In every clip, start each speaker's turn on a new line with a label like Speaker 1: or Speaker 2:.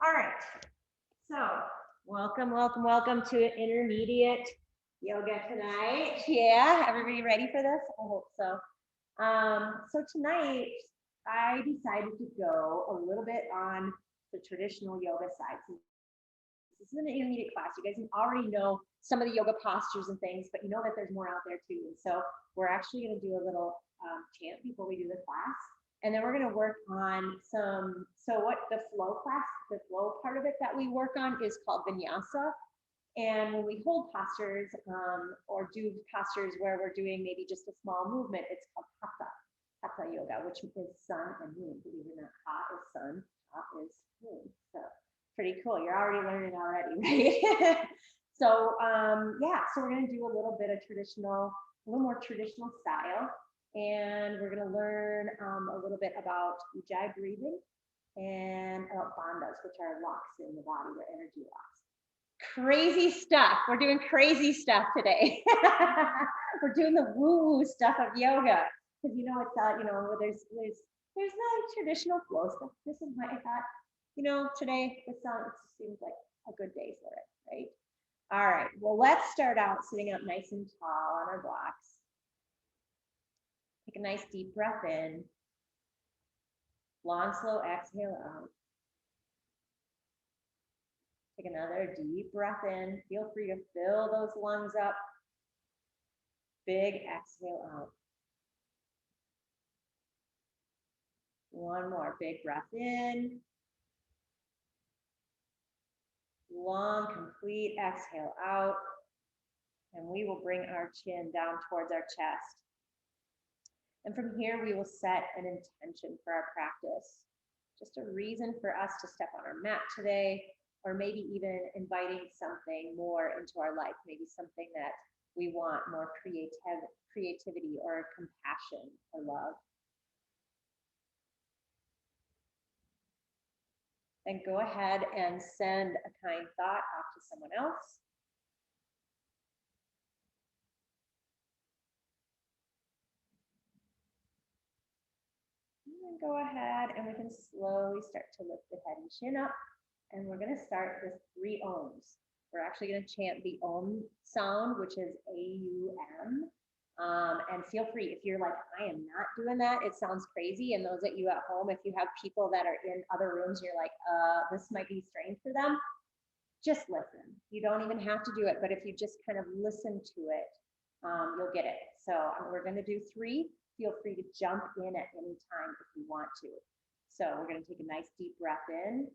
Speaker 1: All right. So, welcome to intermediate yoga tonight. Yeah, everybody ready for this? I hope so. So tonight I decided to go a little bit on the traditional yoga side. Since this is an intermediate class, you guys already know some of the yoga postures and things, but you know that there's more out there too. And so we're actually going to do a little chant before we do the class. And then we're going to work on what the flow class, the flow part of it that we work on is called vinyasa. And when we hold postures or do postures where we're doing maybe just a small movement, it's called hatha yoga, which is sun and moon. Believe it or not, ha is sun, ha is moon. So pretty cool. You're already learning already, right? So we're gonna do a little bit of a little more traditional style, and we're gonna learn a little bit about ujjayi breathing and about bandhas, which are locks in the body, where energy locks. Crazy stuff. We're doing crazy stuff today. We're doing the woo-woo stuff of yoga because there's no traditional flow stuff. This is my I thought, today it seems like a good day for it, right? All right. Well, let's start out sitting up nice and tall on our blocks. Take a nice deep breath in. Long, slow exhale out. Take another deep breath in. Feel free to fill those lungs up. Big exhale out. One more big breath in. Long, complete exhale out. And we will bring our chin down towards our chest. And from here, we will set an intention for our practice. Just a reason for us to step on our mat today, or maybe even inviting something more into our life, maybe something that we want more creativity or compassion or love. Then go ahead and send a kind thought off to someone else. And go ahead and we can slowly start to lift the head and chin up. And we're going to start with 3 ohms. We're actually going to chant the Om sound, which is A-U-M. And feel free, if you're like, I am not doing that, it sounds crazy. And those at you at home, if you have people that are in other rooms, you're like, this might be strange for them, just listen. You don't even have to do it. But if you just kind of listen to it, you'll get it. So we're going to do 3. Feel free to jump in at any time if you want to. So we're going to take a nice deep breath in.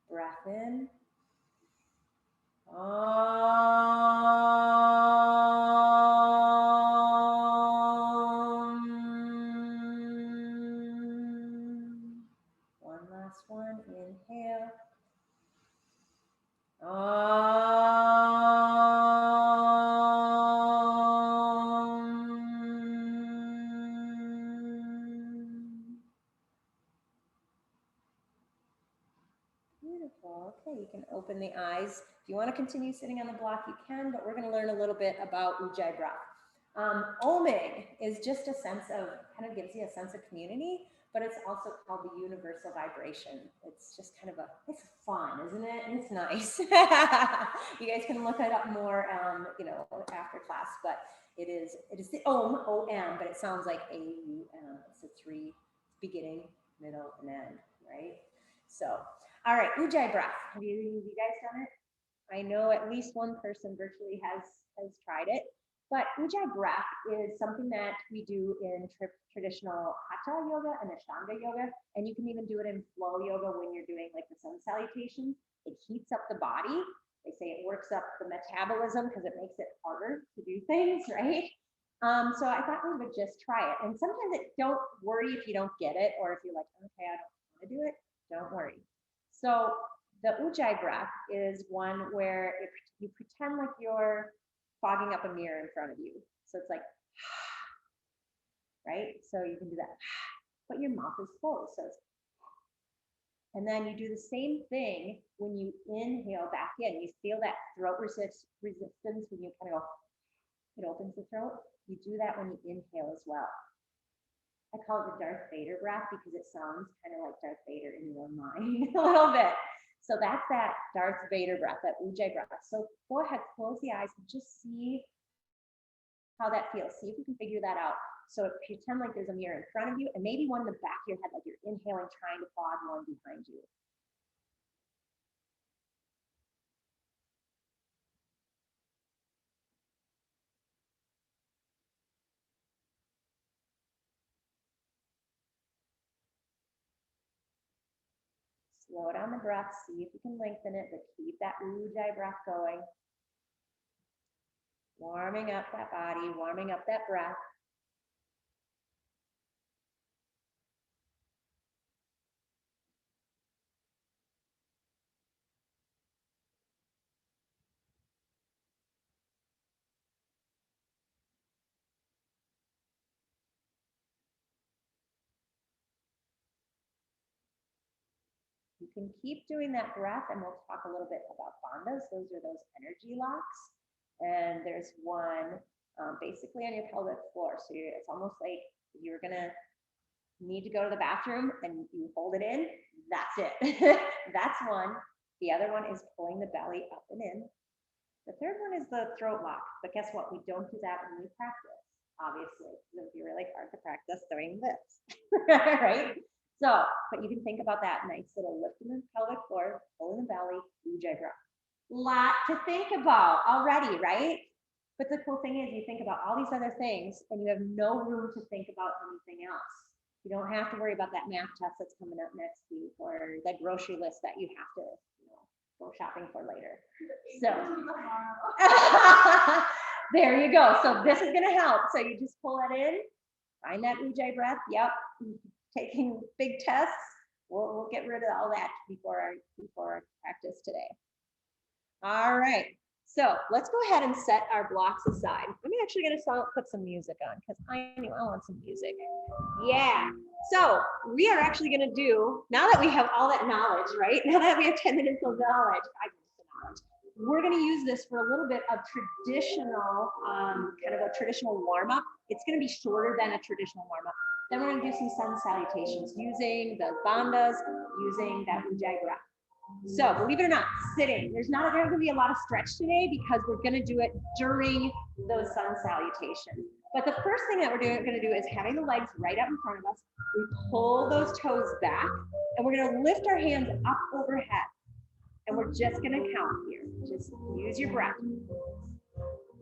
Speaker 1: Breath in. One last one. Inhale. Beautiful. Okay, you can open the eyes. If you want to continue sitting on the block, you can, but we're going to learn a little bit about Ujjayi breath. Oming is just a sense of, kind of gives you a sense of community, but it's also called the universal vibration. It's just kind of it's fun, isn't it? And it's nice. You guys can look it up more, after class, but it is the Om, O-M, but it sounds like A-U-M. It's a 3 beginning, middle, and end, right? So, all right, Ujjayi breath. Have you guys done it? I know at least one person virtually has tried it. But Ujjayi breath is something that we do in traditional Hatha yoga and Ashtanga yoga, and you can even do it in flow yoga when you're doing like the sun salutations. It heats up the body. They say it works up the metabolism because it makes it harder to do things, right? So I thought we would just try it. And sometimes don't worry if you don't get it, or if you're like, okay, I don't want to do it, don't worry. So the Ujjayi breath is one where you pretend like you're fogging up a mirror in front of you. So it's like, right? So you can do that, but your mouth is closed. So it's, And then you do the same thing when you inhale back in. You feel that throat resistance when you kind of go, it opens the throat. You do that when you inhale as well. I call it the Darth Vader breath because it sounds kind of like Darth Vader in your mind a little bit. So that's that Darth Vader breath, that Ujjayi breath. So go ahead, close the eyes and just see how that feels. See if you can figure that out. So pretend like there's a mirror in front of you and maybe one in the back of your head, like you're inhaling, trying to fog one behind you. Slow down the breath, see if you can lengthen it, but keep that Ujjayi breath going. Warming up that body, warming up that breath. You can keep doing that breath, and we'll talk a little bit about bandhas. Those are those energy locks. And there's one basically on your pelvic floor. So it's almost like you're gonna need to go to the bathroom and you hold it in. That's it. That's one. The other one is pulling the belly up and in. The third one is the throat lock. But guess what? We don't do that when we practice, obviously. It would be really hard to practice doing this, right? So, but you can think about that nice little lift in the pelvic floor, pull in the belly, Ujjayi breath. Lot to think about already, right? But the cool thing is you think about all these other things and you have no room to think about anything else. You don't have to worry about that math test that's coming up next week or that grocery list that you have to, go shopping for later. So there you go. So this is going to help. So you just pull it in, find that Ujjayi breath. Yep. Taking big tests. We'll get rid of all that before our practice today. All right. So let's go ahead and set our blocks aside. I'm actually going to put some music on because I want some music. Yeah. So we are actually going to do, now that we have all that knowledge, right? Now that we have 10 minutes of knowledge, 5 minutes of knowledge, we're going to use this for a little bit of traditional, kind of a traditional warm up. It's going to be shorter than a traditional warm up. Then we're going to do some sun salutations using the bandhas, using that Ujjayi breath. So believe it or not, sitting, there's going to be a lot of stretch today because we're going to do it during those sun salutations. But the first thing that we're going to do is having the legs right up in front of us. We pull those toes back and we're going to lift our hands up overhead. And we're just going to count here. Just use your breath.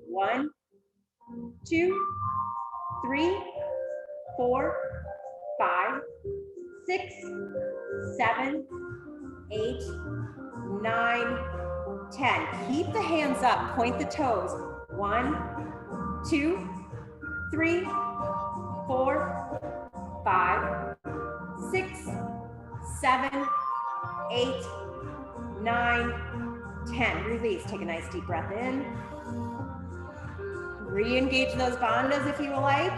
Speaker 1: 1, 2, 3, 4, 5, 6, 7, 8, 9, 10. Keep the hands up, point the toes. 1, 2, 3, 4, 5, 6, 7, 8, 9, 10. Release. Take a nice deep breath in. Re-engage those bandhas if you like.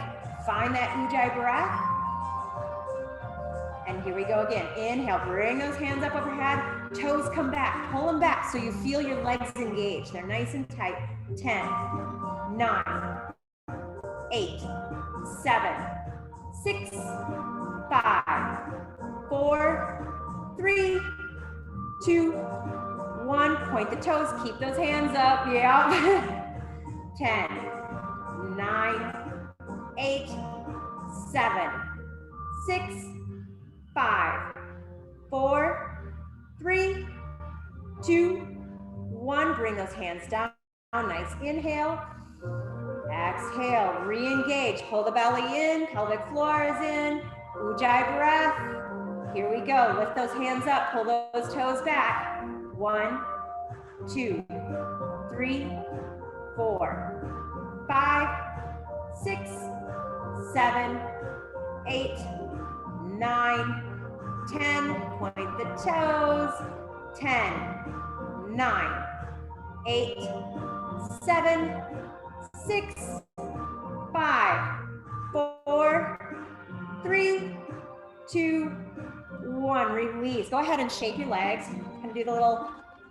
Speaker 1: Find that Ujjayi breath. And here we go again. Inhale, bring those hands up overhead. Toes come back, pull them back so you feel your legs engaged. They're nice and tight. 10, 9, 8, 7, 6, 5, 4, 3, 2, 1. Point the toes, keep those hands up. Yeah. 10, 9, 8, 7, 6, 5, 4, 3, 2, 1. Bring those hands down. Nice inhale. Exhale. Re-engage. Pull the belly in. Pelvic floor is in. Ujjayi breath. Here we go. Lift those hands up. Pull those toes back. 1, 2, 3, 4, 5, 6, 7, 8, 9, 10. Point the toes. 10, 9, 8, 7, 6, 5, 4, 3, 2, 1. release. Go ahead and shake your legs. Kind of do the little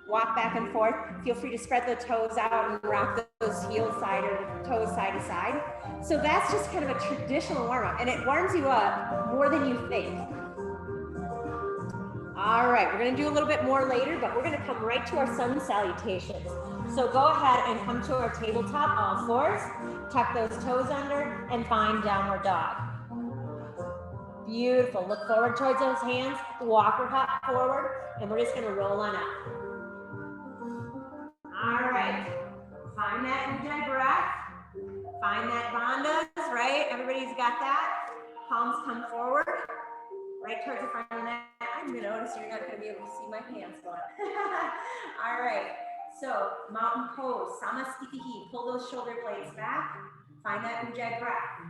Speaker 1: walk back and forth. Feel free to spread the toes out and rock those heels side or toes side to side. So that's just kind of a traditional warm up, and it warms you up more than you think. All right, we're gonna do a little bit more later, but we're gonna come right to our sun salutations. So go ahead and come to our tabletop, all fours, tuck those toes under, and find downward dog. Beautiful, look forward towards those hands, walk or hop forward, and we're just gonna roll on up. All right, find that Ujjayi breath, find that bandhas, right? Everybody's got that. Palms come forward, right towards the front of the neck. I'm gonna notice you're not gonna be able to see my hands going. All right, so mountain pose, Samasthitihi, pull those shoulder blades back, find that Ujjayi breath.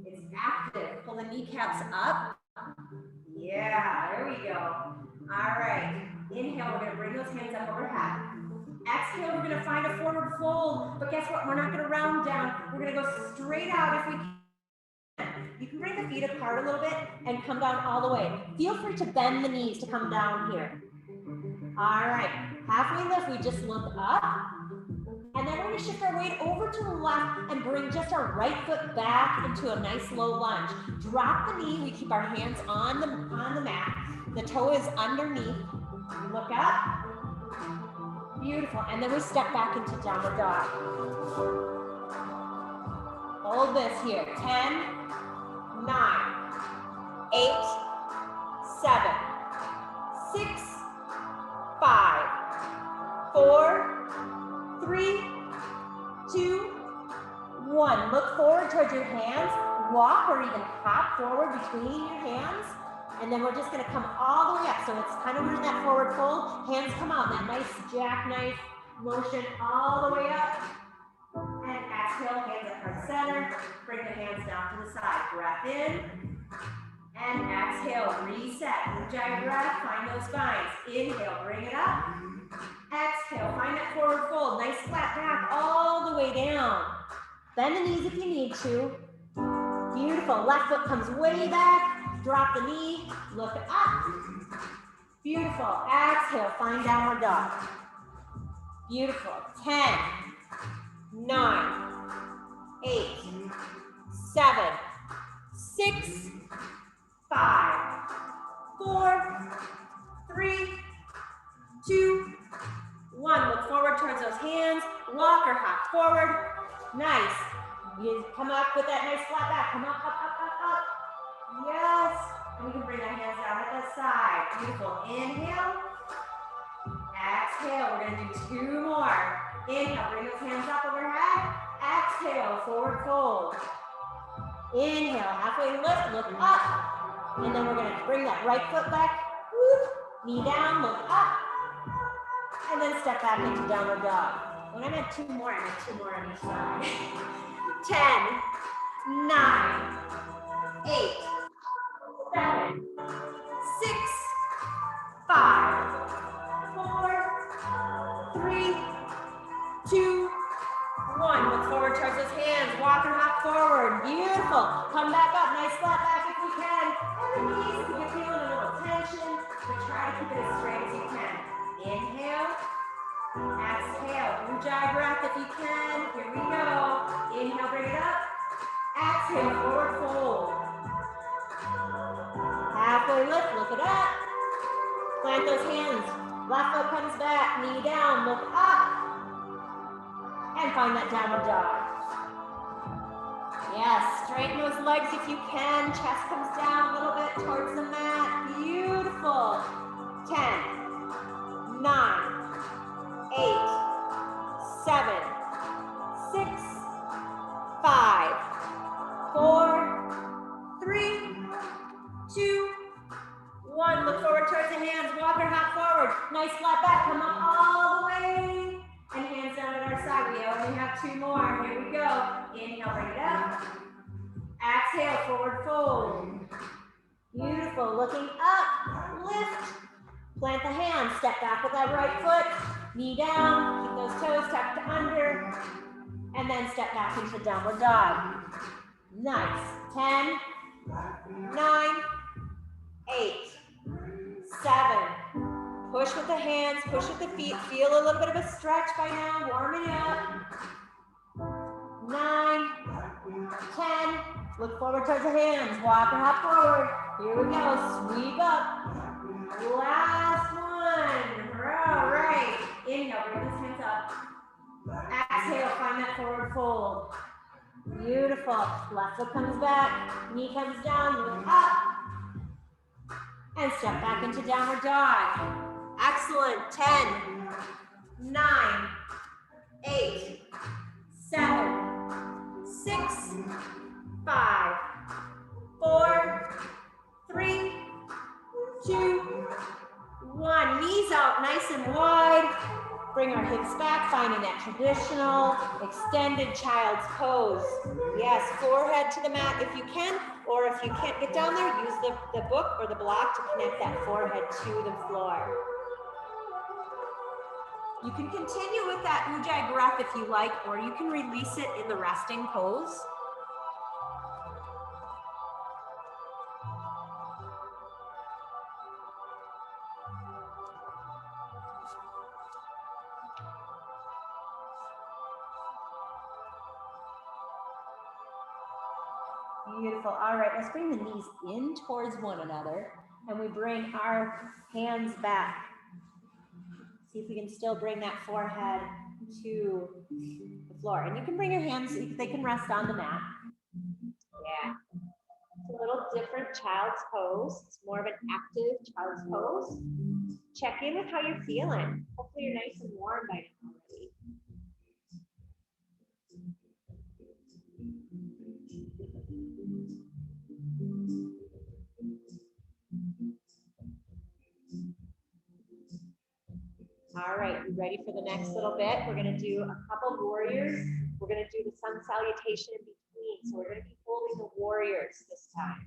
Speaker 1: It's active, pull the kneecaps up. Yeah, there we go. All right, inhale, we're gonna bring those hands up overhead. Exhale, we're gonna find a forward fold, but guess what? We're not gonna round down. We're gonna go straight out if we can. You can bring the feet apart a little bit and come down all the way. Feel free to bend the knees to come down here. All right, halfway lift, we just look up, and then we're gonna shift our weight over to the left and bring just our right foot back into a nice low lunge. Drop the knee, we keep our hands on the mat. The toe is underneath. Look up. Beautiful, and then we step back into downward dog. Hold this here, 10, 9, 8, 7, 6, 5, 4, 3, 2, 1. Look forward towards your hands, walk or even hop forward between your hands. And then we're just gonna come all the way up. So it's kind of in that forward fold. Hands come out, that nice jackknife motion all the way up. And exhale, hands at heart center. Bring the hands down to the side. Breath in. And exhale, reset. Ujjayi breath, find those spines. Inhale, bring it up. Exhale, find that forward fold. Nice flat back all the way down. Bend the knees if you need to. Beautiful, left foot comes way back. Drop the knee, look up. Beautiful, exhale, find downward dog. Beautiful, 10, 9, 8, 7, 6, 5, 4, 3, 2, 1. Look forward towards those hands, walk or hop forward. Nice, you come up with that nice flat back, come up, up, up, up, up. Yes, and we can bring our hands down at the side. Beautiful, inhale. Exhale, we're gonna do 2 more. Inhale, bring those hands up overhead. Exhale, forward fold. Inhale, halfway lift, look up. And then we're gonna bring that right foot back. Woo. Knee down, look up. And then step back into downward dog. When I meant 2 more, I meant 2 more on each side. 10, 9, 8, 7, 6, 5, 4, 3, 2, 1. Look forward towards those hands. Walk or hop forward. Beautiful. Come back up. Nice flat back if you can. And the knees, if you're feeling a little tension, but try to keep it as straight as you can. Inhale. Exhale. Ujjayi breath if you can. Here we go. Inhale, bring it up. Exhale, forward fold. Halfway lift, look it up. Plant those hands. Left foot comes back, knee down, look up. And find that downward dog. Yes, straighten those legs if you can. Chest comes down a little bit towards the mat. Beautiful. 10, 9, 8, 7, 6, 5, 4, 3, 2, 1. Look forward towards the hands. Walk or hop forward. Nice flat back. Come up all the way. And hands down at our side. We only have 2 more. Here we go. Inhale, bring it up. Exhale, forward fold. Beautiful. Looking up. Lift. Plant the hands. Step back with that right foot. Knee down. Keep those toes tucked under. And then step back into downward dog. Nice. 10, 9, 8, 7. Push with the hands, push with the feet. Feel a little bit of a stretch by now, warming up. 9, 10. Look forward towards the hands. Walk and hop forward. Here we go. Sweep up. Last one. All right. Inhale, bring those hands up. Exhale, find that forward fold. Beautiful. Left foot comes back. Knee comes down. Look up. And step back into downward dog. Excellent. 10, 9, 8, 7, 6, 5, 4, 3, 2, 1. Knees out nice and wide. Bring our hips back, finding that traditional extended child's pose. Yes, forehead to the mat if you can, or if you can't get down there, use the book or the block to connect that forehead to the floor. You can continue with that Ujjayi breath if you like, or you can release it in the resting pose. Beautiful. All right, let's bring the knees in towards one another, and we bring our hands back. See if we can still bring that forehead to the floor. And you can bring your hands, they can rest on the mat. Yeah. It's a little different child's pose. It's more of an active child's pose. Check in with how you're feeling. Hopefully you're nice and warm by now already. All right, you ready for the next little bit? We're gonna do a couple warriors. We're gonna do the sun salutation in between. So we're gonna be holding the warriors this time.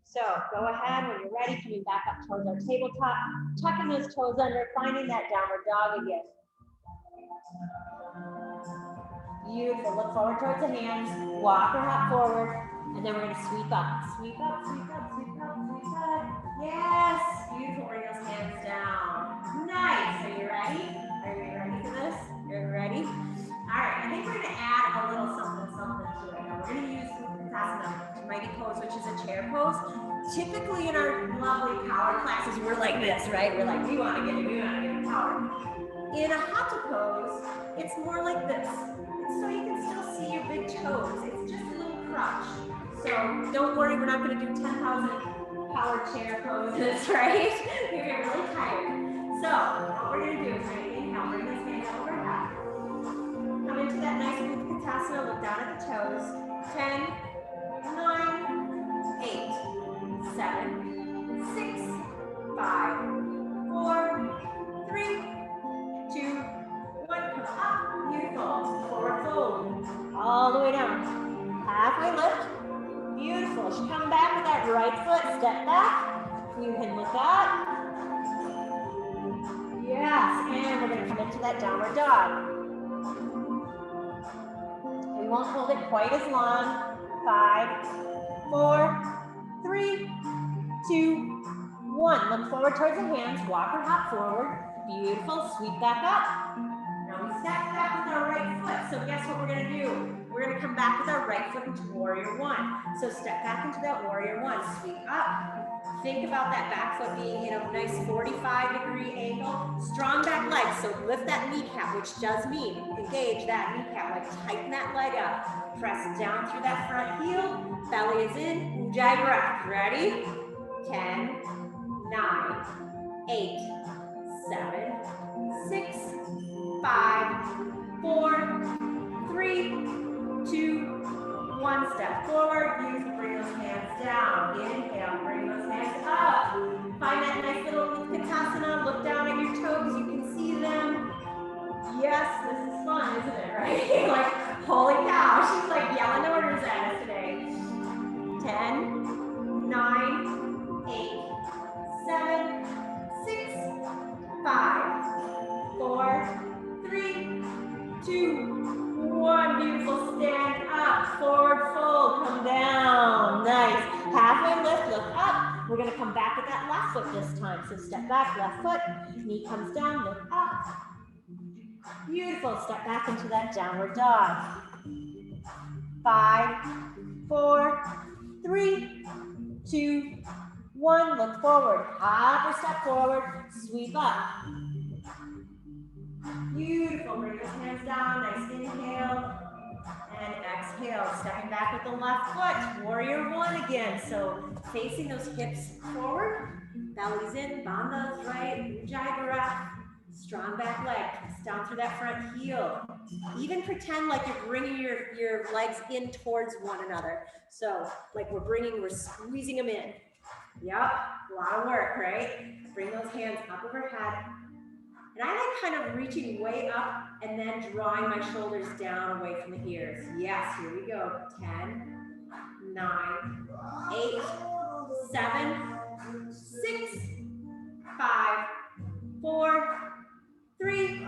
Speaker 1: So go ahead when you're ready, coming back up towards our tabletop, tucking those toes under, finding that downward dog again. Beautiful, look forward towards the hands, walk or hop forward, and then we're gonna sweep up. Sweep up, sweep up, sweep up, sweep up. Yes, beautiful, bring those hands down. Nice, are you ready? Are you ready for this? You're ready? All right, I think we're gonna add a little something to it. Now we're gonna use Uttanasana, mighty pose, which is a chair pose. Typically in our lovely power classes, we're like this, right? We're like, we wanna get power. In a hatha pose, it's more like this. So you can still see your big toes. It's just a little crunch. So don't worry, we're not gonna do 10,000 power chair poses, right? You're gonna get really tired. So what we're gonna do is we're gonna inhale, bring those hands overhead. Come into that nice Uttanasana, look down at the toes. 10, 9, 8, 7, 6, 5, 4, 3, 2, 1. Come up. Beautiful. Forward fold. All the way down. Halfway lift. Beautiful. Should come back with that right foot. Step back. You can look up. Yes. And we're going to come into that downward dog. We won't hold it quite as long. 5, 4, 3, 2, 1. Look forward towards the hands. Walk or hop forward. Beautiful. Sweep back up. Now we step back with our right foot. So guess what we're going to do? We're going to come back with our right foot into warrior one. So step back into that warrior one. Sweep up. Think about that back foot being in a nice 45-degree angle. Strong back leg. So lift that kneecap, which does mean engage that kneecap. Like tighten that leg up. Press down through that front heel. Belly is in. Ujjayi breath. Ready? 10, 9, 8, 7, 6, 5, 4, 3, 2, 1. Step forward. Beautiful. Bring those hands down. Inhale. Bring those hands up. Find that nice little Uttanasana. Look down at your toes. You can see them. Yes, this is fun, isn't it? Right? Like, holy cow. She's like yelling orders at us today. 10, 9, 8, 7, 6, 5, 4, 3, 2, 1. Beautiful. Stand up. Forward fold. Come down. Nice. Halfway lift. Look up. We're gonna come back with that left foot this time. So step back, left foot, knee comes down, look up. Beautiful, step back into that downward dog. 5, 4, 3, 2, 1. Look forward, hop or step forward, sweep up. Beautiful, bring those hands down, nice inhale. And exhale, stepping back with the left foot, warrior one again. So facing those hips forward, bellies in, bandhas right, Ujjayi Bharat, strong back leg, press down through that front heel. Even pretend like you're bringing your legs in towards one another. So like we're squeezing them in. Yep, a lot of work, right? Bring those hands up overhead. And I like kind of reaching way up and then drawing my shoulders down away from the ears. Yes, here we go. 10, 9, 8, 7, 6, 5, 4, 3,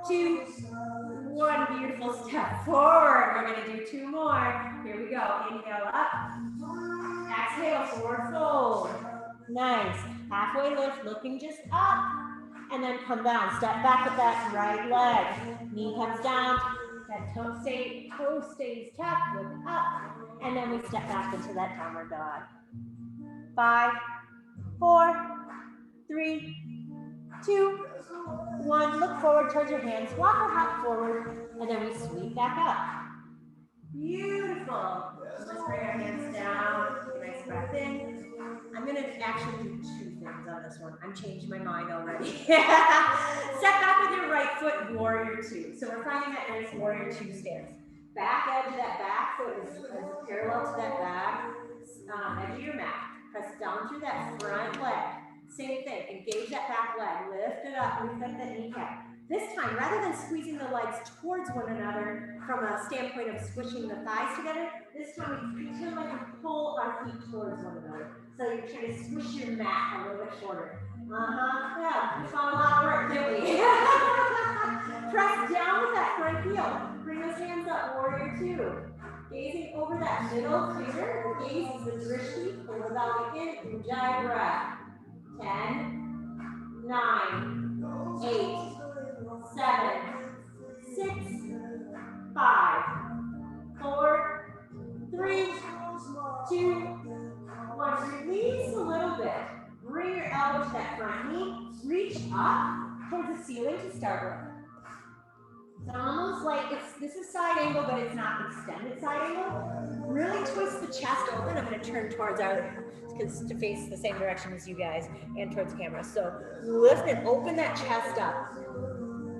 Speaker 1: 2, 1. Beautiful step forward. We're going to do 2 more. Here we go. Inhale up. Exhale, forward fold. Nice. Halfway lift, looking just up. And then come down, step back with that right leg. Knee comes down, that toe stays tucked, look up. And then we step back into that downward dog. 5, 4, 3, 2, 1. Look forward towards your hands, walk or hop forward, and then we sweep back up. Beautiful. Let's bring our hands down, nice breath in. I'm gonna actually do 2 things on this one. I'm changing my mind already. Step back with your right foot, warrior 2. So we're finding that nice warrior 2 stance. Back edge of that back foot is parallel to that back edge of your mat. Press down through that front leg. Same thing, engage that back leg, lift it up, lift up that kneecap. This time, rather than squeezing the legs towards one another from a standpoint of squishing the thighs together, this time we pretend like we pull our feet towards one another. So you're trying to squish your mat a little bit shorter. Yeah, we found a lot of work, didn't we? Press down with that front heel. Bring those hands up, warrior 2. Gazing over that middle finger, gaze is the drishti, pull the belly in, Ujjayi Bharat. 10, 9, 8, 7, 6, 5, 4, 3, 2, 1. Release a little bit. Bring your elbow to that front knee. Reach up towards the ceiling to start with. It's almost like this is side angle, but it's not extended side angle. Really twist the chest open. I'm going to turn towards to face the same direction as you guys and towards the camera. So lift and open that chest up.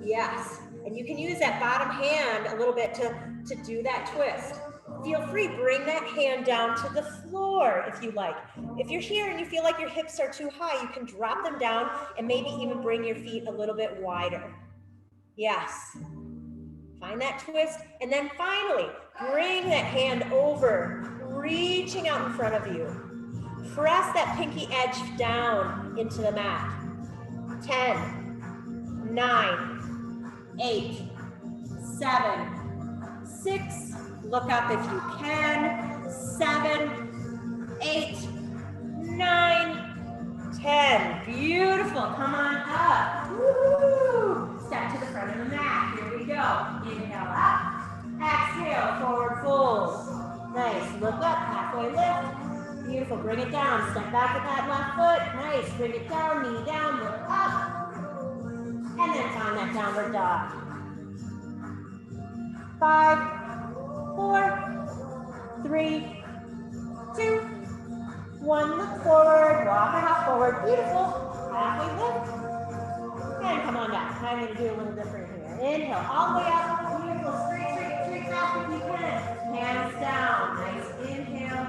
Speaker 1: Yes. And you can use that bottom hand a little bit to do that twist. Feel free, bring that hand down to the floor if you like. If you're here and you feel like your hips are too high, you can drop them down and maybe even bring your feet a little bit wider. Yes. Find that twist. And then finally, bring that hand over, reaching out in front of you. Press that pinky edge down into the mat. 10, 9, 8, 7, 6, look up if you can, 7, 8, 9, 10. Beautiful, come on up. Woo! Step to the front of the mat, here we go. Inhale up, exhale, forward fold. Nice, look up, halfway lift. Beautiful, bring it down, step back with that left foot. Nice, bring it down, knee down, look up. And then find that downward dog. 5, 4, 3, 2, 1. Look forward, walk or hop forward. Beautiful. Halfway lift. And come on down. I'm going to do a little different here. Inhale, all the way up. Beautiful. Straight back if you can. Hands down. Nice inhale.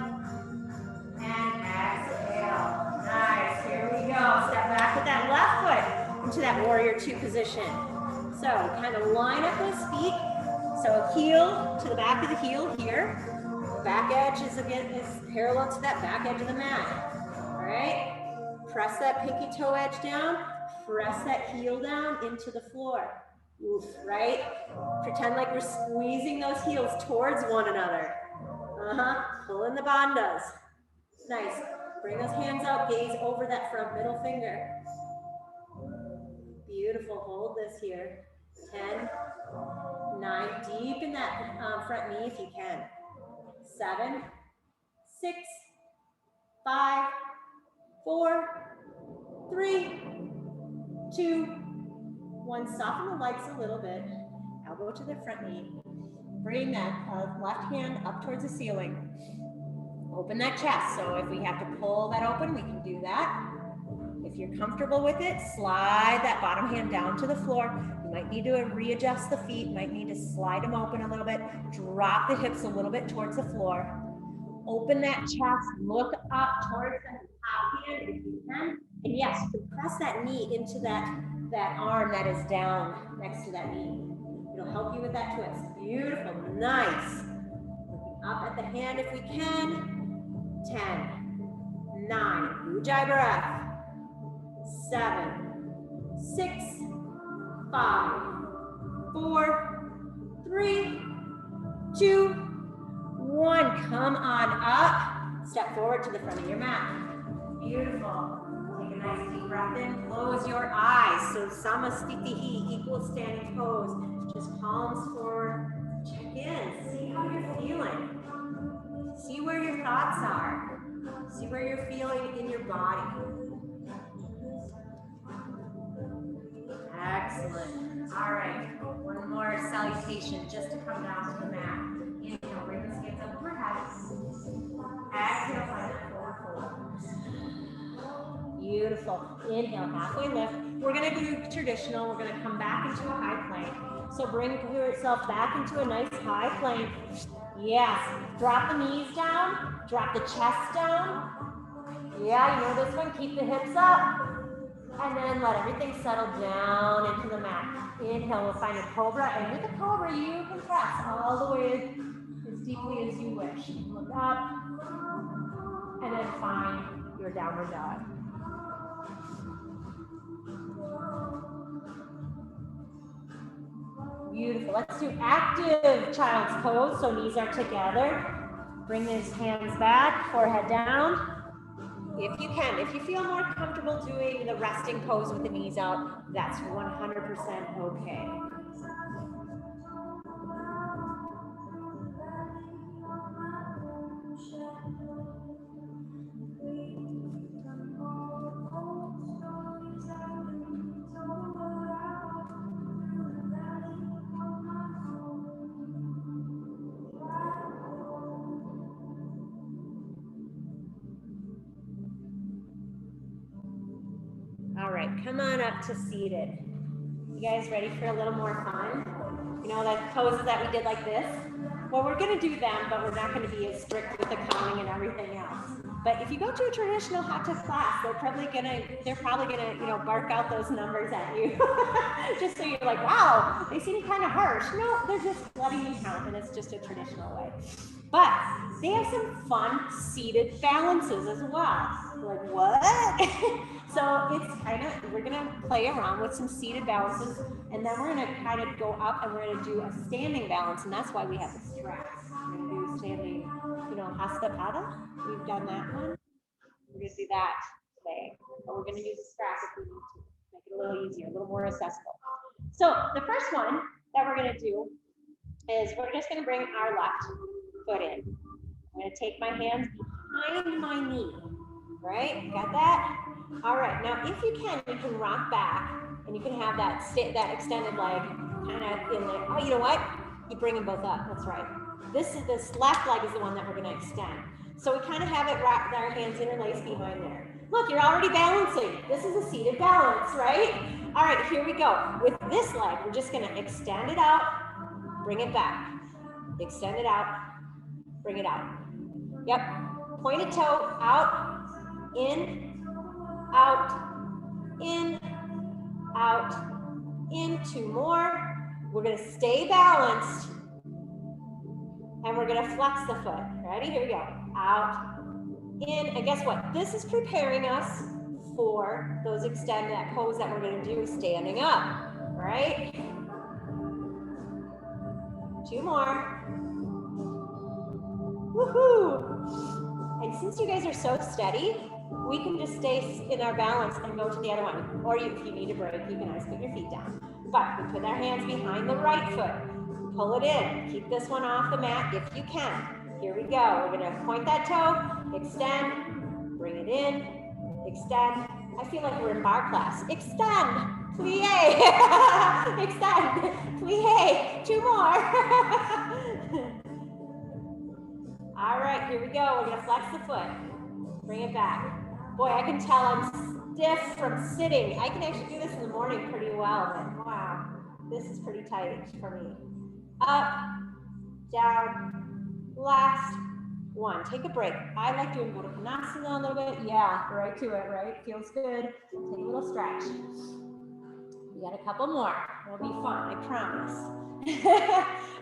Speaker 1: And exhale. Nice. Here we go. Step back with that left foot into that warrior 2 position. So kind of line up those feet. So heel to the back of the heel here. Back edge is parallel to that back edge of the mat. All right. Press that pinky toe edge down. Press that heel down into the floor. Oof, right? Pretend like we're squeezing those heels towards one another. Pull in the bandhas. Nice. bring those hands out, gaze over that front middle finger. Beautiful, hold this here. 10, 9, deepen that front knee if you can. 7, 6, 5, 4, 3, 2, 1. Soften the legs a little bit. Elbow to the front knee. Bring that left hand up towards the ceiling. Open that chest. So if we have to pull that open, we can do that. If you're comfortable with it, slide that bottom hand down to the floor. You might need to readjust the feet, might need to slide them open a little bit. Drop the hips a little bit towards the floor. Open that chest, look up towards the top hand if you can. And yes, you can press that knee into that arm that is down next to that knee. It'll help you with that twist. Beautiful, nice. Looking up at the hand if we can. 10, 9, Ujjayi breath. 7, 6, 5, 4, 3, 2, 1. Come on up. Step forward to the front of your mat. Beautiful. Take a nice deep breath in. Close your eyes. So Samasthiti, equal standing pose. Just palms forward. Check in. See how you're feeling. See where your thoughts are. See where you're feeling in your body. Excellent. All right. One more salutation just to come down to the mat. Inhale, bring the hands up overhead. Exhale, find that forward fold. Beautiful. Inhale, halfway lift. We're going to do traditional. We're going to come back into a high plank. So bring yourself back into a nice high plank. Yes. Drop the knees down. Drop the chest down. Yeah, you know this one. Keep the hips up. And then let everything settle down into the mat. Inhale, we'll find a cobra. And with the cobra, you can press all the way as deeply as you wish. Look up. And then find your downward dog. Beautiful. Let's do active child's pose. So knees are together. Bring these hands back, forehead down. If you can, if you feel more comfortable doing the resting pose with the knees out, that's 100% okay. All right, come on up to seated. You guys ready for a little more fun? You know, the poses that we did like this? Well, we're gonna do them, but we're not gonna be as strict with the counting and everything else. But if you go to a traditional hatha class, they're probably gonna, you know, bark out those numbers at you. Just so you're like, wow, they seem kind of harsh. No, they're just letting you count, and it's just a traditional way. But they have some fun seated balances as well. Like, what? So it's kind of, we're gonna play around with some seated balances, and then we're gonna kind of go up and we're gonna do a standing balance, and that's why we have the straps. We're gonna do standing, you know, Hasta Pada. We've done that one. We're gonna do that today, but we're gonna use the straps if we need to, make it a little easier, a little more accessible. So the first one that we're gonna do is we're just gonna bring our left foot in. I'm gonna take my hands behind my knee, right? Got that? All right, now if you can rock back and you can have that extended leg kind of in there. Oh, you know what? You bring them both up, that's right. This left leg is the one that we're gonna extend. So we kind of have it wrapped, our hands interlaced behind there. Look, you're already balancing. This is a seated balance, right? All right, here we go. With this leg, we're just gonna extend it out, bring it back. Extend it out, bring it out. Yep, pointed toe, out, in, out, in, two more. We're gonna stay balanced and we're gonna flex the foot. Ready, here we go. Out, in, and guess what? This is preparing us for that pose that we're gonna do standing up, right? Two more. Woohoo! And since you guys are so steady, we can just stay in our balance and go to the other one. Or if you need a break, you can always put your feet down. But we put our hands behind the right foot, pull it in, keep this one off the mat if you can. Here we go, we're gonna point that toe, extend, bring it in, extend. I feel like we're in bar class. Extend, plie, extend, plie, 2 more. All right, here we go. We're gonna flex the foot, bring it back. Boy, I can tell I'm stiff from sitting. I can actually do this in the morning pretty well, but wow, this is pretty tight for me. Up, down, last one. Take a break. I like doing Baddha Konasana a little bit. Yeah, right to it, right? Feels good. Take a little stretch. We got a couple more. It'll be fun, I promise.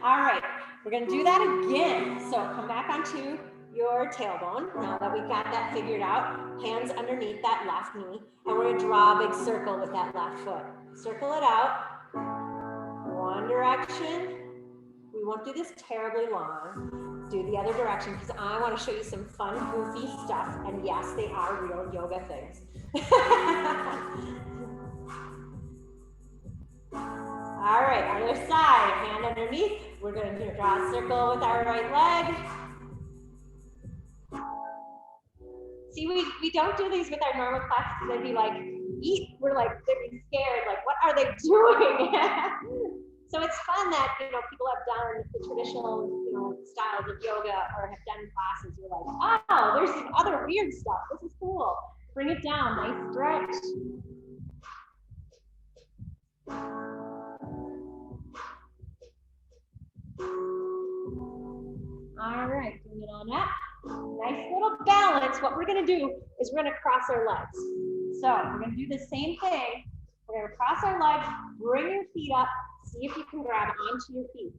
Speaker 1: All right, we're gonna do that again. So come back onto your tailbone. Now that we've got that figured out, hands underneath that left knee, and we're gonna draw a big circle with that left foot. Circle it out, one direction. We won't do this terribly long. Do the other direction because I want to show you some fun, goofy stuff. And yes, they are real yoga things. All right, other side, hand underneath. We're going to draw a circle with our right leg. See, we don't do these with our normal classes because they'd be like, eat. We're like, they'd be scared. Like, what are they doing? So it's fun that, you know, people have done the traditional, you know, styles of yoga or have done classes. You're like, oh, there's some other weird stuff. This is cool. Bring it down, nice stretch. All right, bring it on up. Nice little balance. What we're gonna do is we're gonna cross our legs. So we're gonna do the same thing. We're gonna cross our legs, bring your feet up, see if you can grab onto your feet.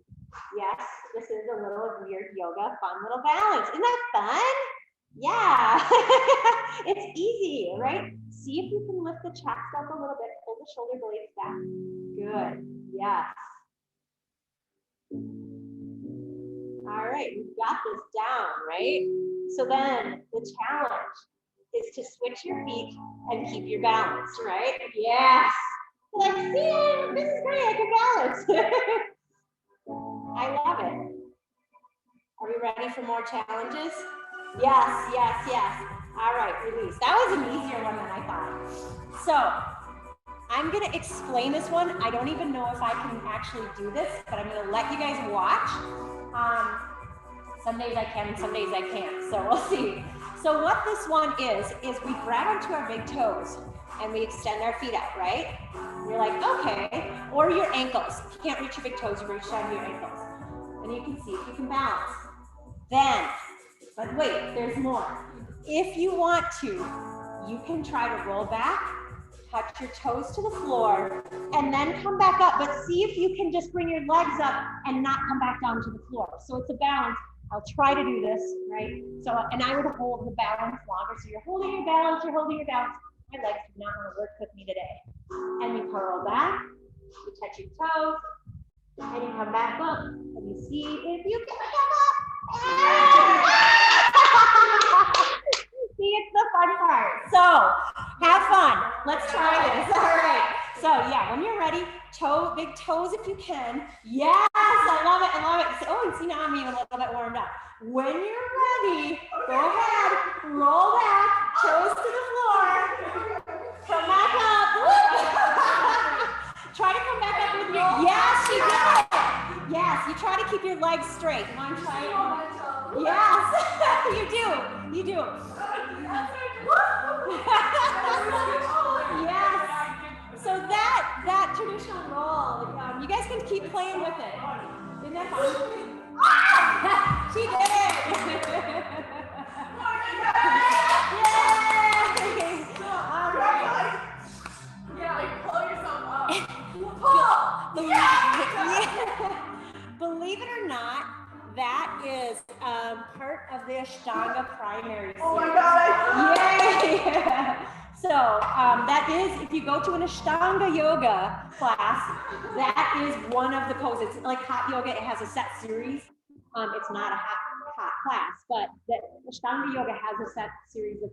Speaker 1: Yes, this is a little weird yoga, fun little balance. Isn't that fun? Yeah, it's easy, right? See if you can lift the chest up a little bit, pull the shoulder blades back. Good, yes. All right, we've got this down, right? So then the challenge is to switch your feet and keep your balance, right? Yes. Like, see, this is great, I can balance. I love it. Are we ready for more challenges? Yes, yes, yes. All right, release. That was an easier one than I thought. So I'm gonna explain this one. I don't even know if I can actually do this, but I'm gonna let you guys watch. Some days I can, some days I can't, so we'll see. So what this one is we grab onto our big toes and we extend our feet out, right? You're like, okay, or your ankles. If you can't reach your big toes, you reach down to your ankles. And you can see if you can balance. Then, but wait, there's more. If you want to, you can try to roll back, touch your toes to the floor, and then come back up. But see if you can just bring your legs up and not come back down to the floor. So it's a balance. I'll try to do this, right? So, and I would hold the balance longer. So you're holding your balance, you're holding your balance. My legs do not want to work with me today. And you curl back, you touch your toes, and you come back up, and you see if you can come up. See, it's the fun part. So, have fun. Let's try this. All right. So, yeah, when you're ready, big toes if you can. Yes, I love it. I love it. Oh, and see, now I'm even a little bit warmed up. When you're ready, go ahead, roll back, toes to the floor. Come back up. Try to come back up with your, yes, you did it. Yes, you try to keep your legs straight. You want to try it? Yes, you do. You do. Yes. So that traditional roll, you guys can keep playing with it. Isn't that fun? She did it. Yay! All right.
Speaker 2: Yeah, like pull yourself up.
Speaker 1: Believe it or not, that is part of the Ashtanga primary series.
Speaker 2: Oh my God,
Speaker 1: Yay! So that is, if you go to an Ashtanga yoga class, that is one of the poses. Like hot yoga, it has a set series. It's not a hot class, but the Ashtanga yoga has a set series of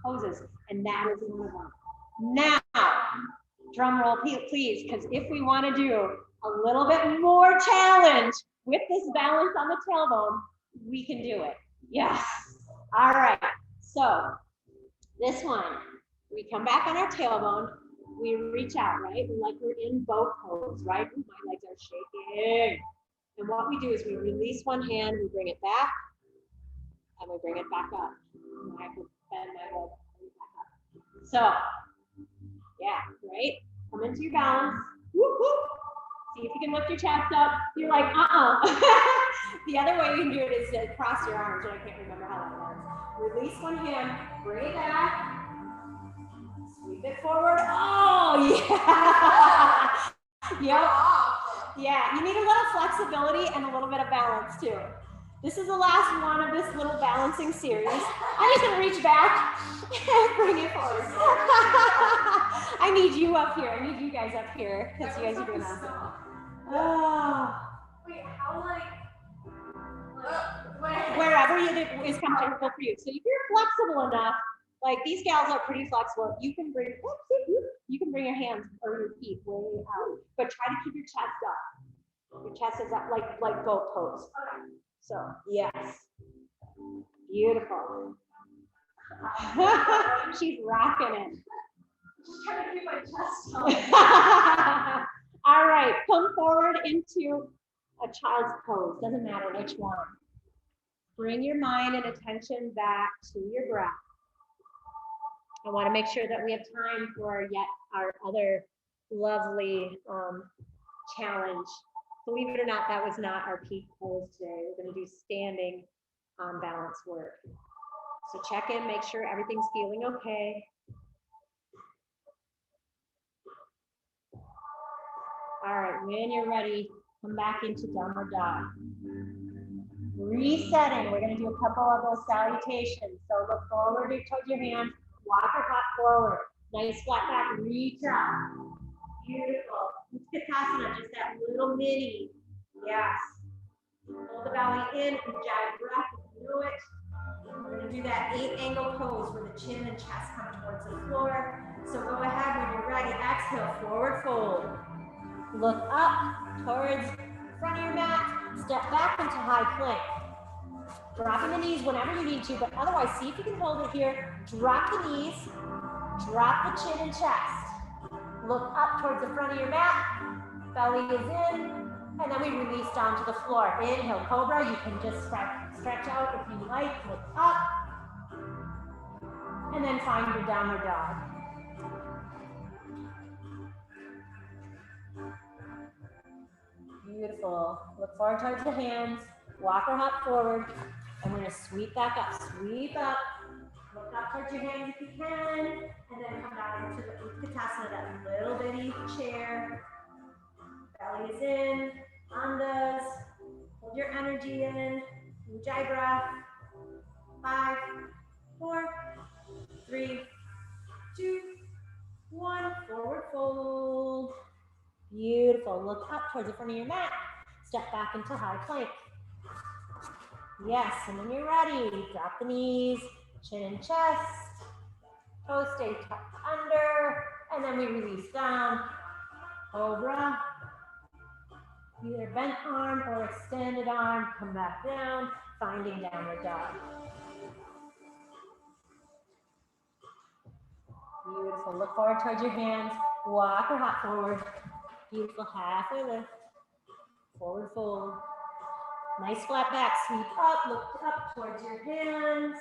Speaker 1: poses, and that is one of them. Now, drum roll, please, because if we want to do a little bit more challenge with this balance on the tailbone, we can do it. Yes. All right. So this one, we come back on our tailbone, we reach out, right? Like we're in boat pose, right? Ooh, my legs are shaking. And what we do is we release one hand, we bring it back, and we bring it back up. I have to bend my leg, bring it back up. So, yeah, right? Come into your balance. Whoop, whoop. See if you can lift your chest up. You're like, The other way you can do it is to cross your arms, and I can't remember how that works. Release one hand, bring it back, sweep it forward. Oh, yeah. Yep. Yeah, you need a little flexibility and a little bit of balance too. This is the last one of this little balancing series. I'm just gonna reach back and bring it forward. I need you up here. I need you guys up here because you guys are doing awesome. Oh.
Speaker 2: Wait, how
Speaker 1: Wherever is comfortable for you. So if you're flexible enough, like these gals are pretty flexible, you can bring your hands or your feet way out, but try to keep your chest up. Your chest is up like boat pose.
Speaker 2: Okay.
Speaker 1: So yes, beautiful. She's rocking it.
Speaker 2: Just trying to keep my chest up.
Speaker 1: All right, come forward into a child's pose. Doesn't matter which one. Bring your mind and attention back to your breath. I want to make sure that we have time for our other lovely challenge. Believe it or not, that was not our peak pose today. We're going to do standing balance work. So check in, make sure everything's feeling okay. All right, when you're ready, come back into downward dog. Resetting, we're going to do a couple of those salutations. So look forward towards your hands, walk or hop forward. Nice flat back, reach up. Beautiful. Utkatasana, just that little mini. Yes. Hold the belly in, ujjayi breath, if you know it. We're going to do that 8-angle pose where the chin and chest come towards the floor. So go ahead when you're ready. Exhale, forward fold. Look up towards the front of your mat. Step back into high plank. Dropping the knees whenever you need to, but otherwise, see if you can hold it here. Drop the knees, drop the chin and chest. Look up towards the front of your mat. Belly is in, and then we release down to the floor. Inhale, cobra. You can just stretch out if you like. Look up, and then find your downward dog. Beautiful. Look forward towards the hands. Walk or hop forward. And we're going to sweep back up. Sweep up. Look up towards your hands if you can. And then come down into the Utkatasana, that little bitty chair. Belly is in. Andas. Hold your energy in. Ujjayi breath. 5, 4, 3, 2, 1. Forward fold. Beautiful. Look up towards the front of your mat. Step back into high plank. Yes, and when you're ready, drop the knees, chin and chest. Toes stay tucked under, and then we release down. Cobra. Either bent arm or extended arm. Come back down, finding downward dog. Beautiful. Look forward towards your hands. Walk or hop forward. Beautiful. Halfway lift. Forward fold. Nice flat back. Sweep up. Look up towards your hands.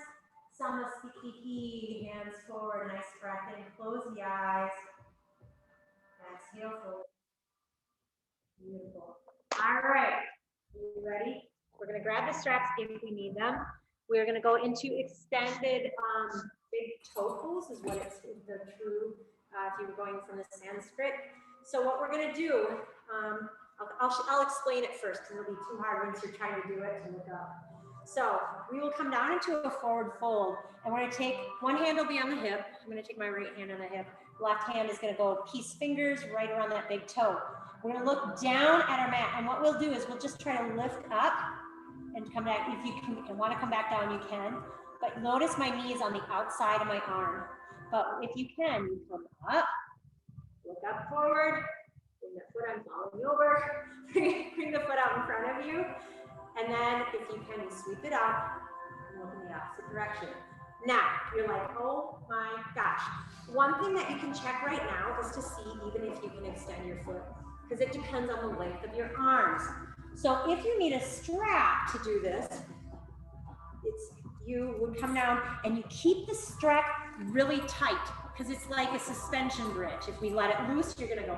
Speaker 1: Samasthiti. Hands forward. Nice breath in. Close the eyes. Exhale forward. Beautiful. All right. You ready? We're going to grab the straps if we need them. We're going to go into extended big toe pose is what it's the true, if you were going from the Sanskrit. So what we're going to do, I'll explain it first because it'll be too hard once you're trying to do it to look up. So we will come down into a forward fold, and we're going to take, one hand will be on the hip. I'm going to take my right hand on the hip. Left hand is going to go piece fingers right around that big toe. We're going to look down at our mat, and what we'll do is we'll just try to lift up and come back. If you can want to come back down, you can. but notice my knee is on the outside of my arm. But if you can, you come up, look up forward, bring the foot, I'm falling over, bring the foot out in front of you, and then if you can, you sweep it up and look in the opposite direction. Now, you're like, oh my gosh. One thing that you can check right now is to see even if you can extend your foot, because it depends on the length of your arms. So if you need a strap to do this, you would come down and you keep the strap really tight because it's like a suspension bridge. If we let it loose, you're gonna go,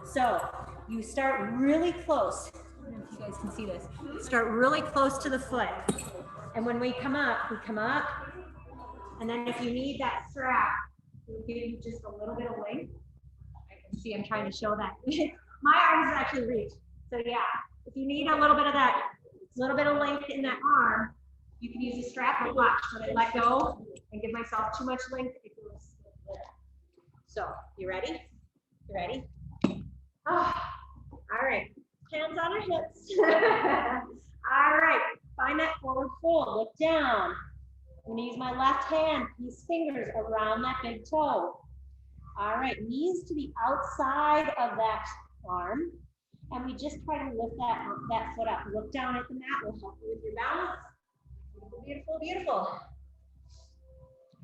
Speaker 1: So you start really close. I don't know if you guys can see this. Start really close to the foot. And when we come up, and then if you need that strap, we'll give you just a little bit of length. I can see I'm trying to show that. My arms actually reach. So yeah, if you need a little bit of that, little bit of length in that arm, you can use a strap, but watch, when I let go and give myself too much length, it goes there. So, you ready? You ready? Oh, all right, hands on our hips. All right, find that forward fold, look down. I'm gonna use my left hand, these fingers around that big toe. All right, knees to the outside of that arm. And we just try to lift that foot up. Look down at the mat, will help you with your balance. Beautiful, beautiful, beautiful.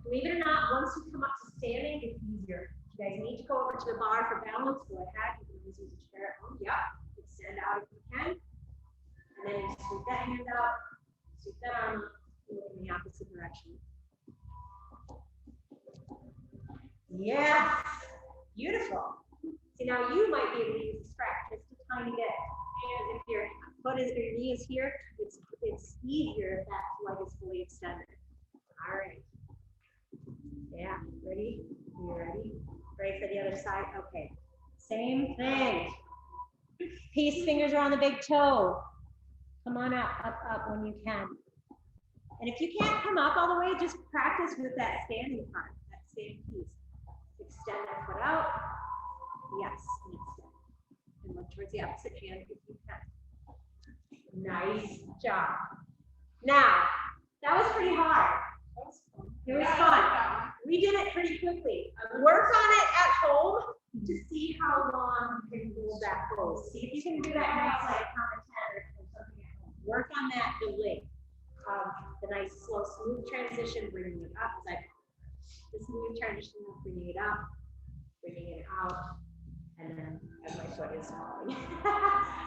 Speaker 1: Believe it or not, once you come up to standing, it's easier. If you guys need to go over to the bar for balance, go ahead. You can always use a chair at home. Yep. Extend out if you can. And then you sweep that hand out, sweep that arm up, and look in the opposite direction. Yeah. Beautiful. See, now you might be able to use a strap just a tiny bit. And if your foot is, your knee is here, it's easier if that leg is fully extended. All right. Yeah, ready? You ready? Ready for the other side? Okay. Same thing. Peace fingers are on the big toe. Come on up when you can. And if you can't come up all the way, just practice with that standing part, that same piece. Extend that foot out. Yes, and extend. And look towards the opposite hand if you can. Nice job. Now, that was pretty hard. It was fun. We did it pretty quickly. Work on it at home to see how long you can hold that pose. See if you can do that nice like count of 10 or something at home. Work on that delay. The nice slow smooth transition, bringing it up. The smooth transition of bringing it up, bringing it out. And then as my foot is falling.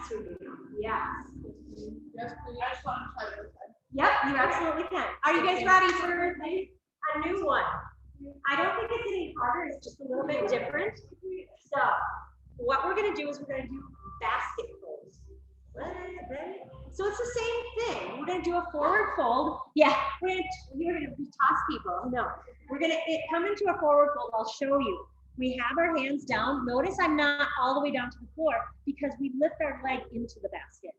Speaker 1: Swooping out. Yeah.
Speaker 2: Yes, please. I just want to try this.
Speaker 1: Yep, you absolutely can. Are you guys ready for a new one? I don't think it's any harder, it's just a little bit different. So what we're gonna do is we're gonna do basket folds. So it's the same thing. We're gonna do a forward fold. Yeah, we're gonna toss people. No, we're gonna come into a forward fold. I'll show you. We have our hands down. Notice I'm not all the way down to the floor because we lift our leg into the basket.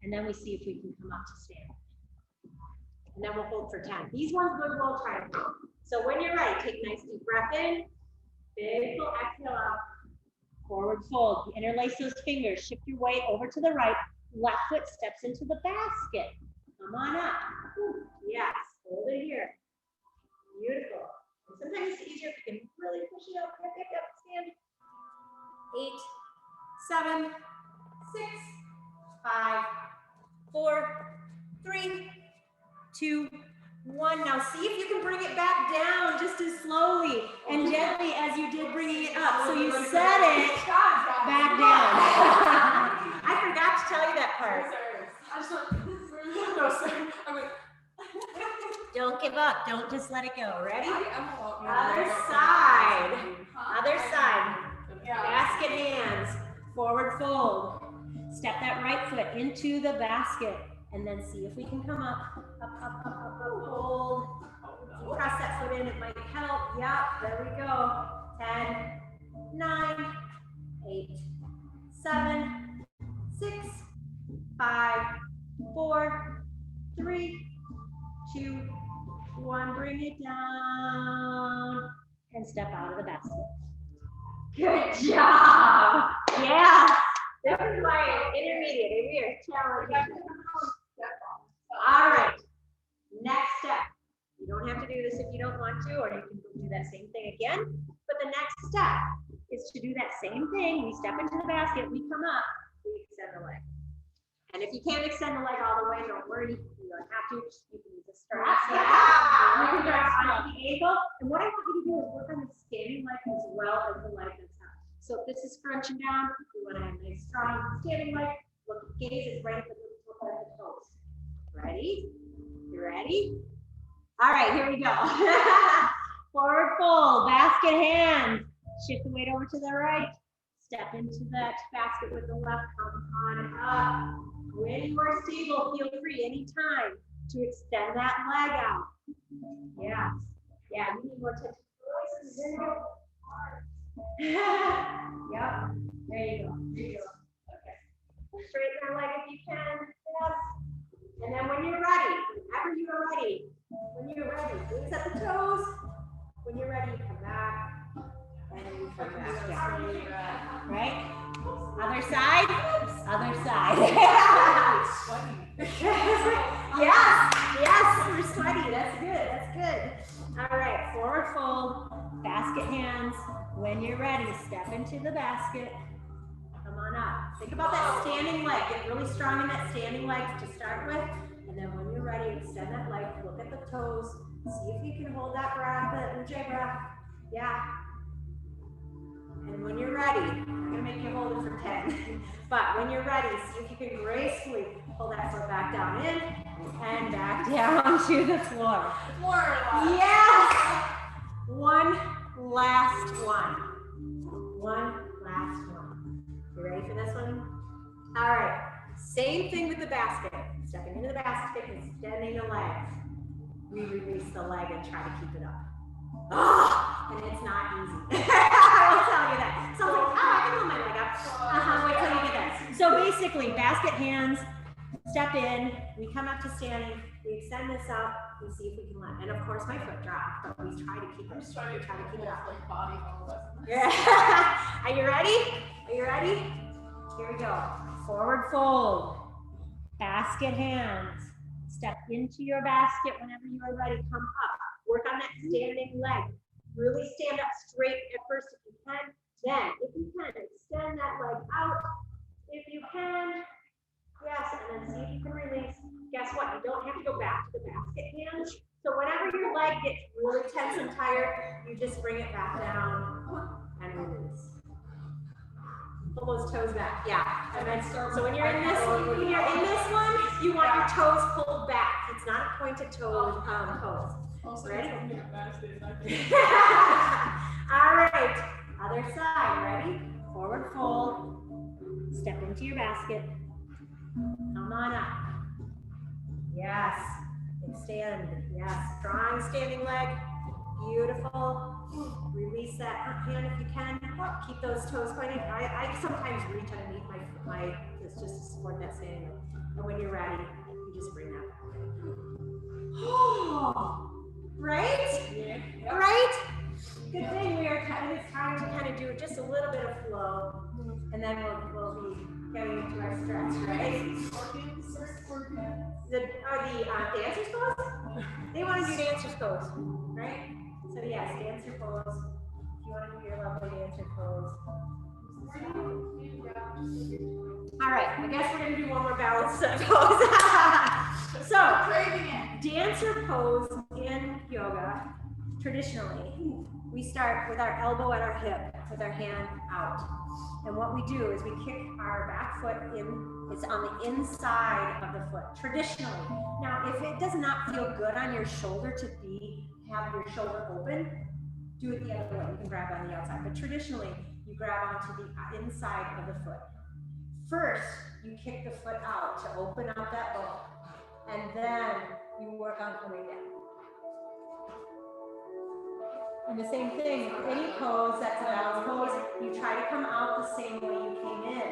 Speaker 1: And then we see if we can come up to stand. And then we'll hold for 10. These ones we'll try to hold. So when you're ready, take a nice deep breath in. Big full exhale out. Forward fold. Interlace those fingers. Shift your weight over to the right. Left foot steps into the basket. Come on up. Yes. Hold it here. Beautiful. And sometimes it's easier if you can really push it up. Yep. Stand. 8, 7, 6, 5, 4, 3, 2, 1. Now see if you can bring it back down just as slowly and gently as you did bringing it up. So you set it back down. I forgot to tell you that part.
Speaker 2: I just want no, sir. I mean,
Speaker 1: Don't give up. Don't just let it go. Ready?
Speaker 2: Other
Speaker 1: side. Other side.
Speaker 2: Yeah.
Speaker 1: Basket hands. Forward fold. Step that right foot into the basket. And then see if we can come up, hold. Press that foot in, it might help. Yep, there we go. 10, 9, 8, 7, 6, 5, 4, 3, 2, 1. Bring it down and step out of the basket. Good job. Yeah. This is my intermediate. We are challenging. All right. Next step. don't want to, or you can do that same thing again. But the next step is to do that same thing. We step into the basket, we come up, we extend the leg. And if you can't extend the leg all the way, don't worry. You don't have to. You can use a strap. Yeah. You can grab onto the ankle. And what I want you to do is work on the standing leg as well as the leg that's up. So if this is crunching down, we want to have a nice strong standing leg. Look, gaze is right at the toes. Ready? You ready? All right, here we go. Forward fold, basket hands. Shift the weight over to the right. Step into that basket with the left, come on up. When you are stable, feel free anytime to extend that leg out. Yes. Yeah, you need more touch. There you go. Yep. There you go. There you go. Okay. Straighten that leg if you can. Yes. And then when you're ready, whenever you are ready, when you're ready, release at the toes. When you're ready, come back. And you come back down. Right? Other side. Other side. Yes. Yes. We're sweaty. That's good. That's good. All right. Forward fold. Basket hands. When you're ready, step into the basket. Come on up. Think about that standing leg. Get really strong in that standing leg to start with. And then when you're ready, extend that leg. Look at the toes. See if you can hold that breath, that Ujjayi breath. Yeah. And when you're ready, I'm going to make you hold it for 10. But when you're ready, see if you can gracefully pull that foot back down in and back down to the floor. Yes! One last one. One last one. You ready for this one? All right. Same thing with the basket. Stepping into the basket and extending the legs. We release the leg and try to keep it up. Oh, and it's not easy. I will tell you that. So like, oh, I can hold my leg up. Wait till you get that. So basically, basket hands, step in, we come up to standing, we extend this up, we see if we can let, and of course my foot dropped, but we try to keep it, try to keep it up. Yeah. Are you ready? Are you ready? Here we go. Forward fold, basket hands, step into your basket whenever you are ready, come up. Work on that standing leg. Really stand up straight at first if you can. Then, if you can, extend that leg out. If you can, yes, and then see if you can release. Guess what? You don't have to go back to the basket hands. So whenever your leg gets really tense and tired, you just bring it back down and release. Pull those toes back. Yeah. And then so when you're in this one, you want your toes pulled back. It's not a pointed toe pose. Ready? All right. Other side. Ready? Forward fold. Step into your basket. Come on up. Yes. Extend. Yes. Strong standing leg. Beautiful. Release that hand if you can. Keep those toes pointed. I sometimes reach underneath my just to support that standing leg. And when you're ready, you just bring that back. Oh, right? Yeah. Right? Good thing we are trying to kind of do just a little bit of flow, and then we'll be getting into our stretch, right? The dancers pose? They want to do dancers pose, right? So yes, dancer pose. If you want to do your lovely dancer pose. All right, I guess we're going to do one more balance pose. So, dancer pose in yoga, traditionally, we start with our elbow at our hip, with our hand out. And what we do is we kick our back foot in, it's on the inside of the foot, traditionally. Now, if it does not feel good on your shoulder to have your shoulder open, do it the other way. You can grab on the outside, but traditionally, you grab onto the inside of the foot. First, you kick the foot out to open up that bone, and then you work on coming down. And the same thing, any pose that's a balance pose, you try to come out the same way you came in.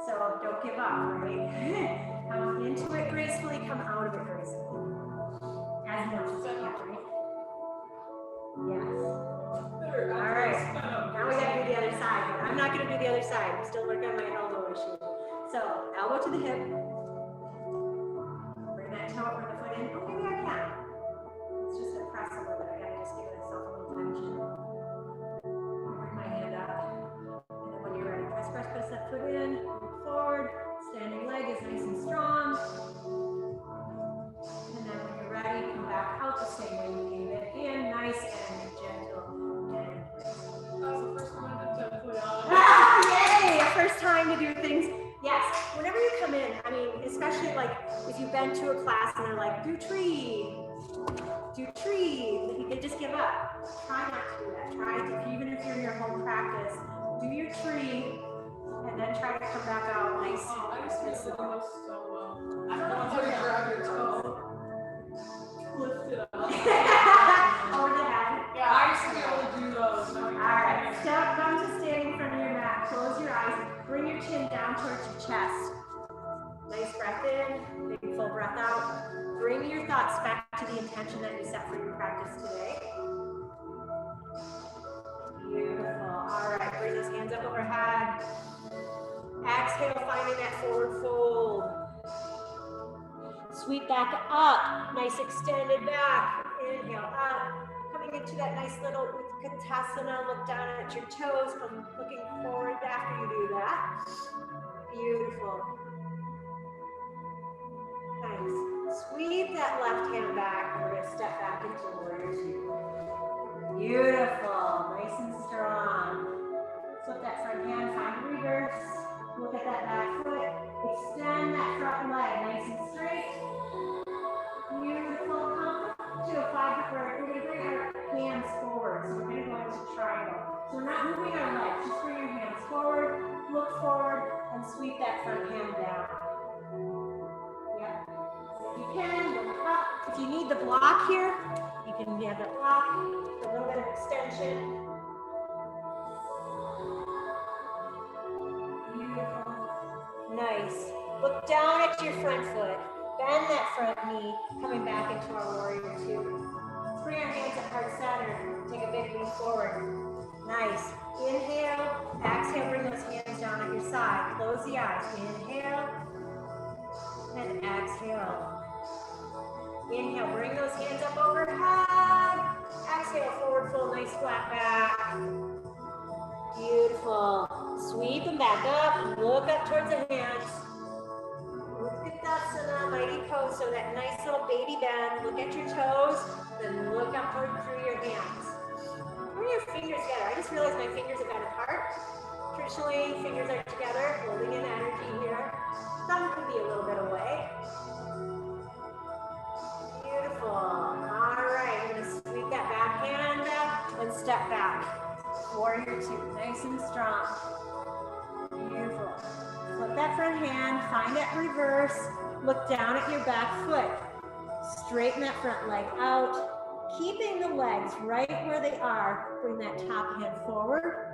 Speaker 1: So don't give up, right? Come into it gracefully, come out of it gracefully. As much as you can, right? Yes. All right. Now we gotta do the other side, but I'm not gonna do the other side. I'm still working on my elbow issue. So elbow to the hip. Bring that toe or the foot in. Oh, maybe I can. It's just a press a little bit. I gotta just and strong. And then when you're ready, come back out the same way you came in, nice and gentle. Yay, first time to do things. Yes, whenever you come in, I mean, especially like if you've been to a class and they're like, do tree, they just give up. Try not to do that. Try to, even if you're in your home practice, do your tree and then try to come back out nice.
Speaker 2: I just feel so well. I don't know how you grab your toe. Lift it up.
Speaker 1: Over the head.
Speaker 2: Yeah, I used to be able to do those.
Speaker 1: All right, come to stand in front of your mat. Close your eyes. Bring your chin down towards your chest. Nice breath in, big full breath out. Bring your thoughts back to the intention that you set for your practice today. Beautiful. All right, bring those hands up overhead. Exhale, finding that forward fold. Sweep back up, nice extended back. Inhale up, coming into that nice little Utkatasana. Look down at your toes, come looking forward after you do that. Beautiful. Nice. Sweep that left hand back. We're going to step back into warrior two. Beautiful. Nice and strong. Flip that front hand, find reverse. Look at that back foot. Extend that front leg nice and straight. Beautiful. Come to a 5 foot. We're going to bring our hands forward. So we're going to go into triangle. So we're not moving our legs. Just bring your hands forward. Look forward and sweep that front hand down. Yep. If you can, look up. If you need the block here, you can have the block. A little bit of extension. Nice. Look down at your front foot. Bend that front knee, coming back into our warrior two. Let's bring our hands at heart center. Take a big lean forward. Nice. Inhale. Exhale. Bring those hands down at your side. Close the eyes. Inhale. And exhale. Inhale. Bring those hands up overhead. Exhale. Forward fold. Nice flat back. Beautiful. Sweep them back up and look up towards the hands. Utkatasana, mighty pose. So that nice little baby bend. Look at your toes, then look up through your hands. Bring your fingers together. I just realized my fingers have been apart. Traditionally, fingers are together, holding in energy here. Thumb can be a little bit away. Beautiful. All right, I'm going to sweep that back hand up and step back. Warrior two, nice and strong. Beautiful. Flip that front hand, find that reverse. Look down at your back foot. Straighten that front leg out. Keeping the legs right where they are. Bring that top hand forward.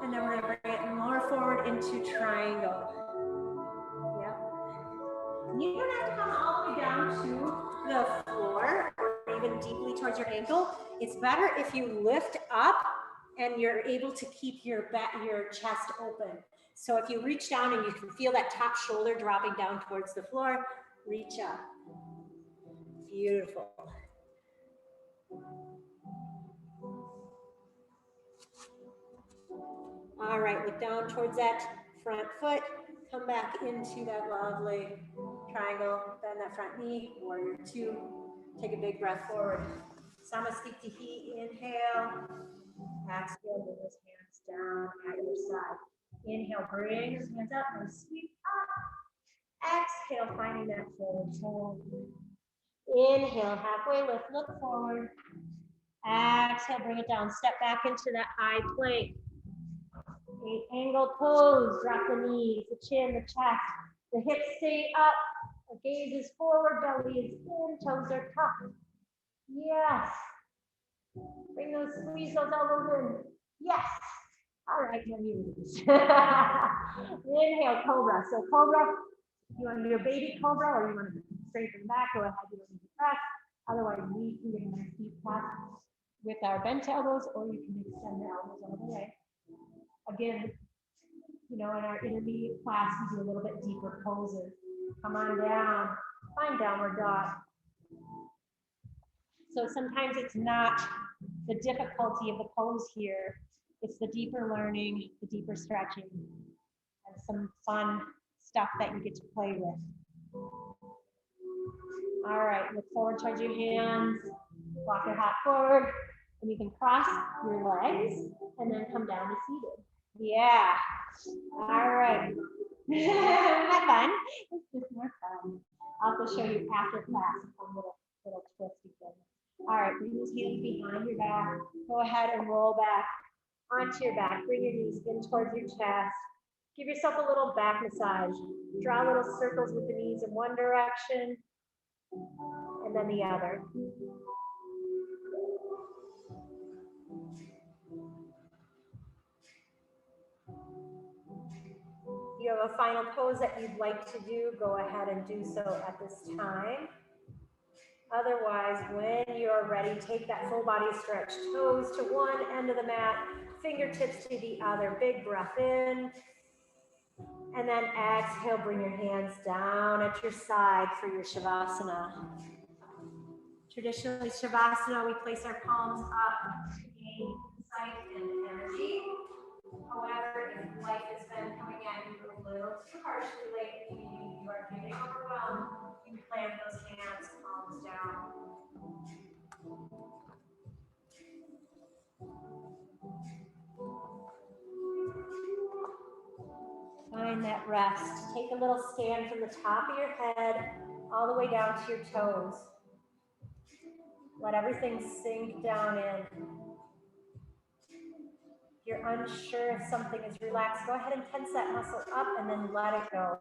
Speaker 1: And then we're going to bring it more forward into triangle. Yep. You don't have to come all the way down to the floor or even deeply towards your ankle. It's better if you lift up and you're able to keep your chest open. So if you reach down and you can feel that top shoulder dropping down towards the floor, reach up. Beautiful. All right, look down towards that front foot. Come back into that lovely triangle. Bend that front knee, warrior two. Take a big breath forward. Samasthiti, inhale. Exhale, bring those hands down at your side. Inhale, bring those hands up and sweep up. Exhale, finding that forward fold. Inhale, halfway lift, look forward. Exhale, bring it down. Step back into that high plank. Eight angled pose. Drop the knees, the chin, the chest. The hips stay up. The gaze is forward, belly is in, toes are tucked. Yes. Bring those, squeeze those elbows in. Yes. All right, now you release. Inhale, cobra. So cobra, you want to do a baby cobra or you want to straighten back, go ahead, you don't need to press. Otherwise, we can get a nice deep press with our bent elbows, or you can extend the elbows all the way. Again, you know, in our intermediate class, we do a little bit deeper poses. Come on down, find downward dog. So sometimes it's not the difficulty of the pose here. It's the deeper learning, the deeper stretching, and some fun stuff that you get to play with. All right, look forward towards your hands, walk your hop forward, and you can cross your legs and then come down to seated. Yeah, all right. Isn't that fun? It's just more fun. I'll have to show you after class a little twist again. All right, bring those hands behind your back. Go ahead and roll back onto your back. Bring your knees in towards your chest. Give yourself a little back massage. Draw little circles with the knees in one direction and then the other. If you have a final pose that you'd like to do, go ahead and do so at this time. Otherwise, when you're ready, take that full body stretch. Toes to one end of the mat, fingertips to the other. Big breath in. And then exhale, bring your hands down at your side for your Shavasana. Traditionally, Shavasana, we place our palms up to gain insight and energy. However, if life has been coming at you a little too harshly lately, meaning you are getting overwhelmed, you can plant those hands, palms down. Find that rest. Take a little stand from the top of your head all the way down to your toes. Let everything sink down in. If you're unsure if something is relaxed, go ahead and tense that muscle up and then let it go.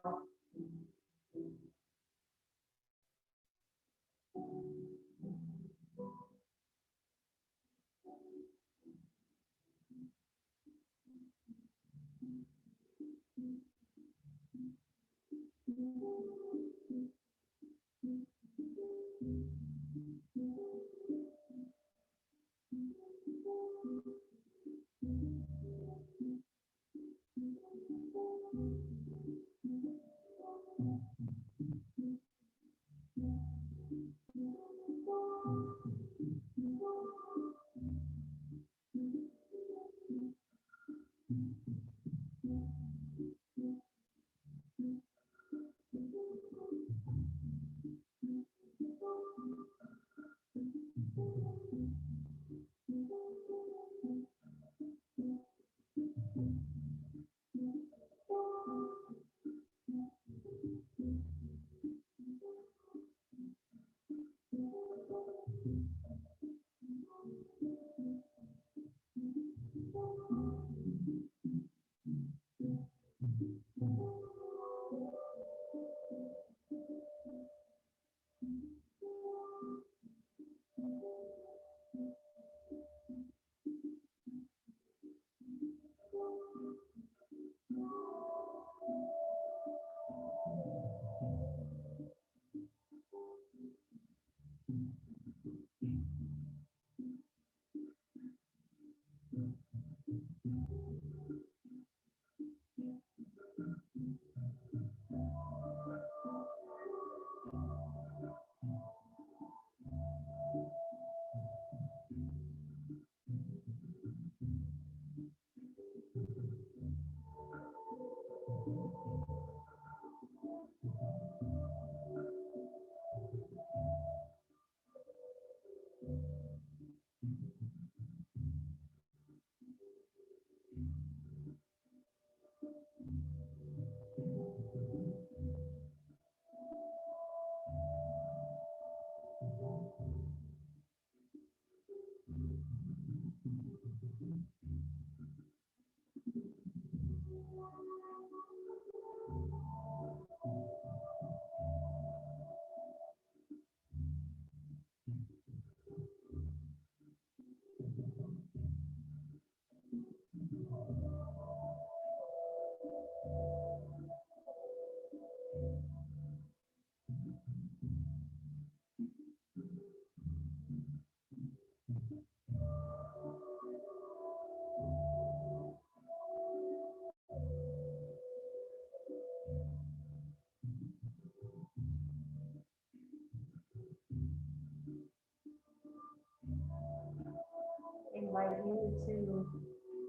Speaker 1: Invite you to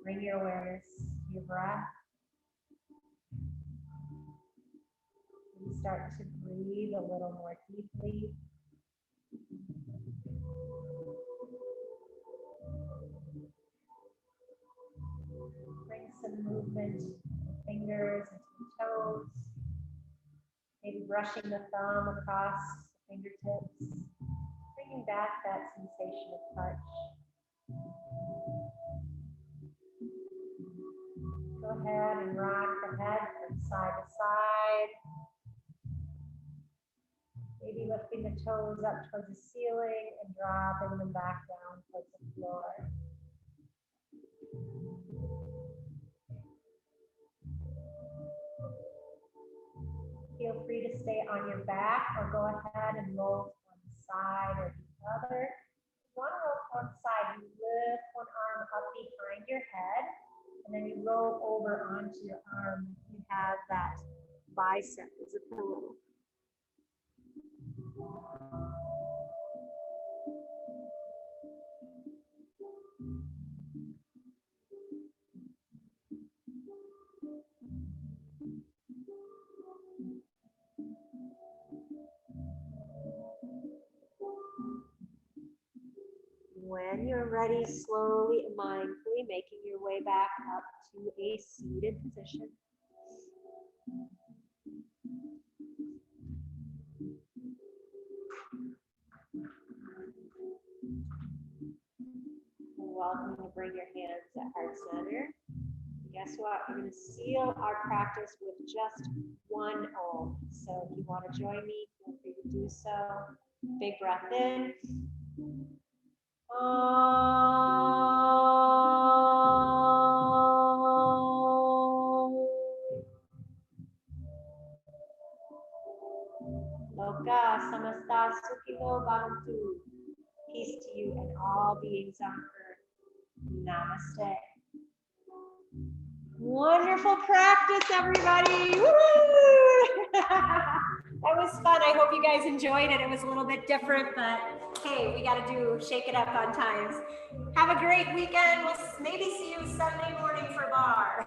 Speaker 1: bring your awareness to your breath. start to breathe a little more deeply. Bring some movement to the fingers and to the toes. Maybe brushing the thumb across the fingertips. Bringing back that sensation of touch. Go ahead and rock the head from side to side. Maybe lifting the toes up towards the ceiling and dropping them back down towards the floor. Feel free to stay on your back or go ahead and roll to one side or the other. If you want to roll to one side, you lift one arm up behind your head and then you roll over onto your arm. You have that bicep as a pillow. When you're ready, slowly and mindfully making your way back up to a seated position. Welcome to bring your hands at heart center. Guess what? We're going to seal our practice with just one Om. So if you want to join me, feel free to do so. Big breath in. Loka samasta sukhino bhavantu. Peace to you and all beings on earth. Namaste. Wonderful practice, everybody. Woo! That was fun. I hope you guys enjoyed it. It was a little bit different, but hey, we got to shake it up on times. Have a great weekend. We'll maybe see you Sunday morning for bar.